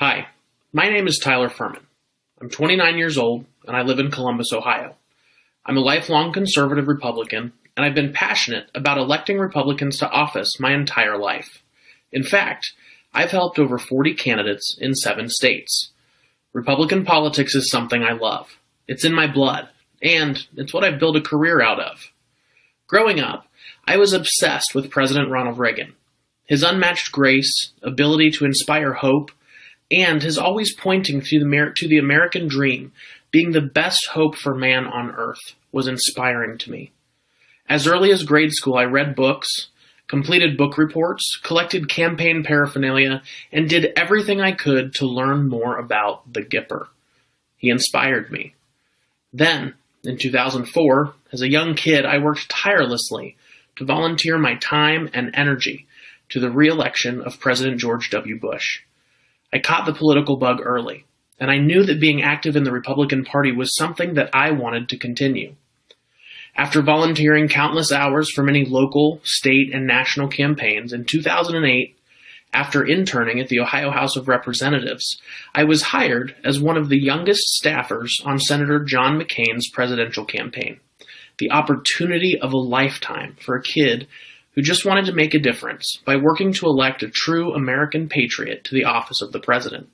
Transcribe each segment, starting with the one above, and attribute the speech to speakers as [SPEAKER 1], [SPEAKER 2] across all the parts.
[SPEAKER 1] Hi, my name is Tyler Furman. I'm 29 years old, and I live in Columbus, Ohio. I'm a lifelong conservative Republican, and I've been passionate about electing Republicans to office my entire life. In fact, I've helped over 40 candidates in 7 states. Republican politics is something I love. It's in my blood, and it's what I've built a career out of. Growing up, I was obsessed with President Ronald Reagan. His unmatched grace, ability to inspire hope, and his always pointing to the American dream being the best hope for man on earth was inspiring to me. As early as grade school, I read books, completed book reports, collected campaign paraphernalia, and did everything I could to learn more about the Gipper. He inspired me. Then, in 2004, as a young kid, I worked tirelessly to volunteer my time and energy to the re-election of President George W. Bush. I caught the political bug early, and I knew that being active in the Republican Party was something that I wanted to continue. After volunteering countless hours for many local, state, and national campaigns, in 2008, after interning at the Ohio House of Representatives, I was hired as one of the youngest staffers on Senator John McCain's presidential campaign. The opportunity of a lifetime for a kid who just wanted to make a difference by working to elect a true American patriot to the office of the president.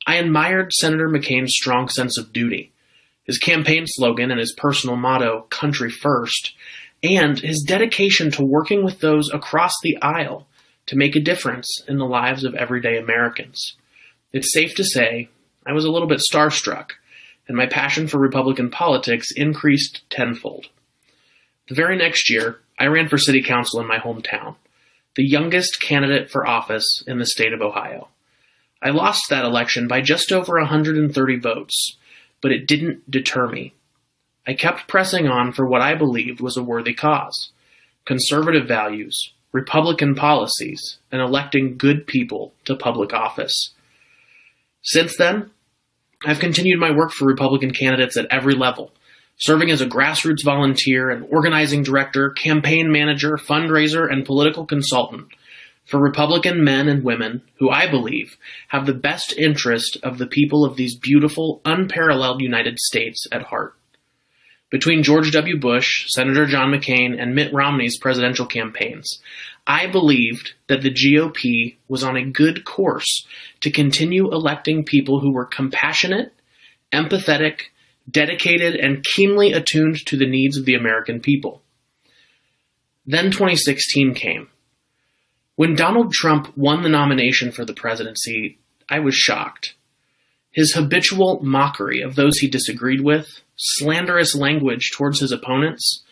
[SPEAKER 1] I admired Senator McCain's strong sense of duty, his campaign slogan and his personal motto, "Country First," and his dedication to working with those across the aisle to make a difference in the lives of everyday Americans. It's safe to say I was a little bit starstruck, and my passion for Republican politics increased tenfold. The very next year, I ran for city council in my hometown, the youngest candidate for office in the state of Ohio. I lost that election by just over 130 votes, but it didn't deter me. I kept pressing on for what I believed was a worthy cause: conservative values, Republican policies, and electing good people to public office. Since then, I've continued my work for Republican candidates at every level, serving as a grassroots volunteer, an organizing director, campaign manager, fundraiser, and political consultant for Republican men and women who I believe have the best interest of the people of these beautiful, unparalleled United States at heart. Between George W. Bush, Senator John McCain, and Mitt Romney's presidential campaigns, I believed that the GOP was on a good course to continue electing people who were compassionate, empathetic, dedicated, and keenly attuned to the needs of the American people. Then 2016 came. When Donald Trump won the nomination for the presidency, I was shocked. His habitual mockery of those he disagreed with, slanderous language towards his opponents,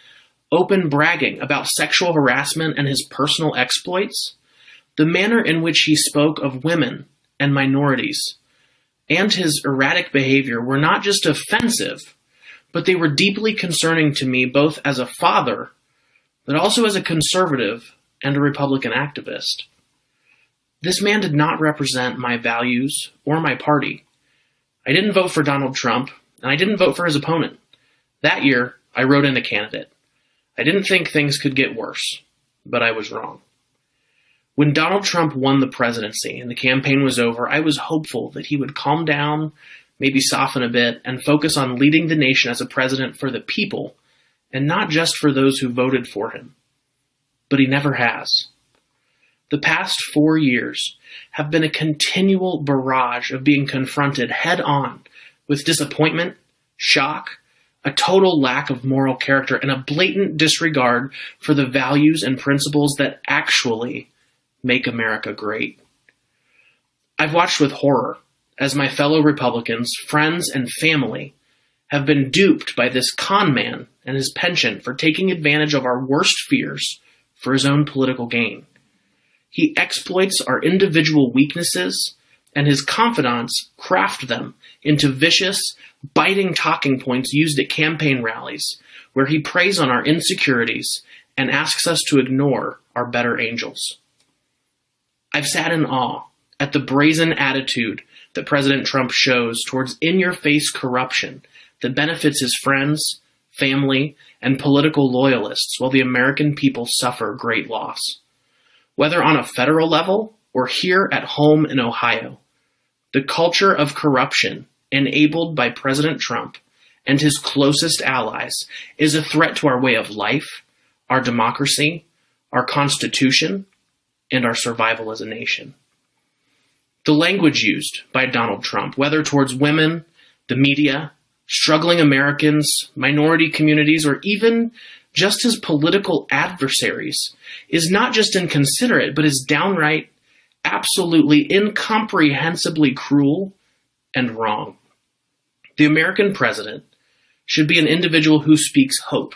[SPEAKER 1] open bragging about sexual harassment and his personal exploits, the manner in which he spoke of women and minorities, and his erratic behavior were not just offensive, but they were deeply concerning to me both as a father, but also as a conservative and a Republican activist. This man did not represent my values or my party. I didn't vote for Donald Trump, and I didn't vote for his opponent. That year, I wrote in a candidate. I didn't think things could get worse, but I was wrong. When Donald Trump won the presidency and the campaign was over, I was hopeful that he would calm down, maybe soften a bit, and focus on leading the nation as a president for the people, and not just for those who voted for him. But he never has. The past 4 years have been a continual barrage of being confronted head-on with disappointment, shock, a total lack of moral character, and a blatant disregard for the values and principles that actually make America great. I've watched with horror as my fellow Republicans, friends, and family have been duped by this con man and his penchant for taking advantage of our worst fears for his own political gain. He exploits our individual weaknesses, and his confidants craft them into vicious, biting talking points used at campaign rallies, where he preys on our insecurities and asks us to ignore our better angels. I've sat in awe at the brazen attitude that President Trump shows towards in-your-face corruption that benefits his friends, family, and political loyalists while the American people suffer great loss. Whether on a federal level or here at home in Ohio, The culture of corruption enabled by President Trump and his closest allies is a threat to our way of life, our democracy, our Constitution, and our survival as a nation. The language used by Donald Trump, whether towards women, the media, struggling Americans, minority communities, or even just his political adversaries, is not just inconsiderate, but is downright, absolutely, incomprehensibly cruel and wrong. The American president should be an individual who speaks hope,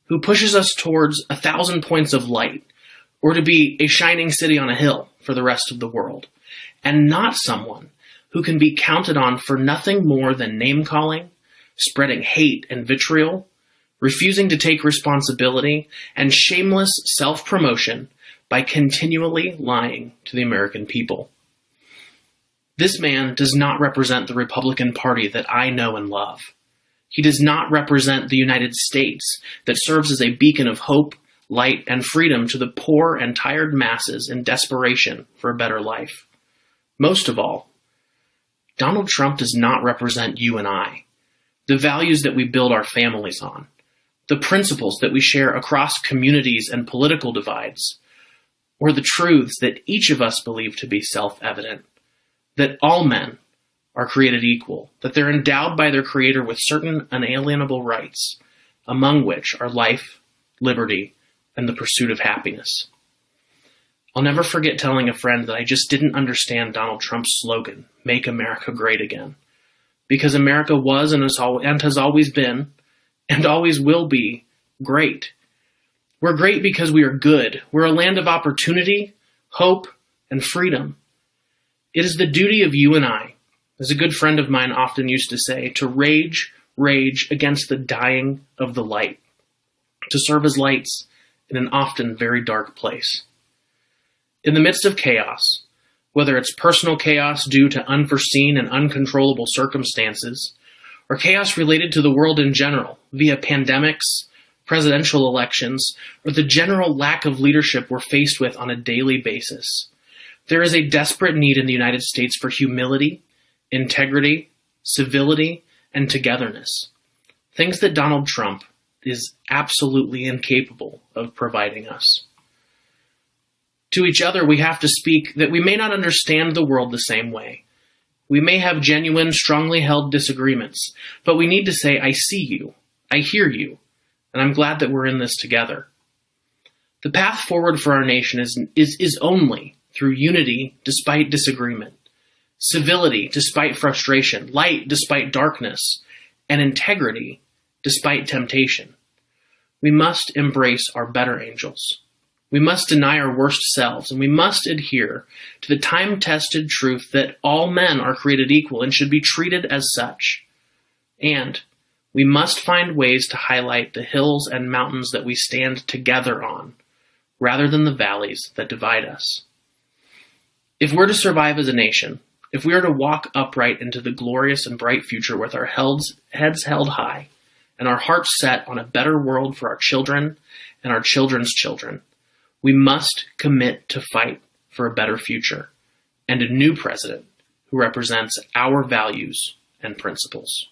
[SPEAKER 1] who pushes us towards 1,000 points of light, or to be a shining city on a hill for the rest of the world, and not someone who can be counted on for nothing more than name-calling, spreading hate and vitriol, refusing to take responsibility, and shameless self-promotion by continually lying to the American people. This man does not represent the Republican Party that I know and love. He does not represent the United States that serves as a beacon of hope, light, and freedom to the poor and tired masses in desperation for a better life. Most of all, Donald Trump does not represent you and I, the values that we build our families on, the principles that we share across communities and political divides, or the truths that each of us believe to be self-evident, that all men are created equal, that they're endowed by their Creator with certain unalienable rights, among which are life, liberty, and the pursuit of happiness. I'll never forget telling a friend that I just didn't understand Donald Trump's slogan, "Make America Great Again," because America was and has always been, and always will be, great. We're great because we are good. We're a land of opportunity, hope, and freedom. It is the duty of you and I, as a good friend of mine often used to say, to rage against the dying of the light, to serve as lights in an often very dark place. In the midst of chaos, whether it's personal chaos due to unforeseen and uncontrollable circumstances, or chaos related to the world in general via pandemics, presidential elections, or the general lack of leadership we're faced with on a daily basis, there is a desperate need in the United States for humility, integrity, civility, and togetherness. Things that Donald Trump is absolutely incapable of providing us. To each other, we have to speak that we may not understand the world the same way. We may have genuine, strongly held disagreements, but we need to say, I see you, I hear you, and I'm glad that we're in this together. The path forward for our nation is only through unity despite disagreement, civility despite frustration, light despite darkness, and integrity despite temptation. We must embrace our better angels. We must deny our worst selves, and we must adhere to the time-tested truth that all men are created equal and should be treated as such. And we must find ways to highlight the hills and mountains that we stand together on, rather than the valleys that divide us. If we're to survive as a nation, if we are to walk upright into the glorious and bright future with our heads held high and our hearts set on a better world for our children and our children's children, we must commit to fight for a better future and a new president who represents our values and principles.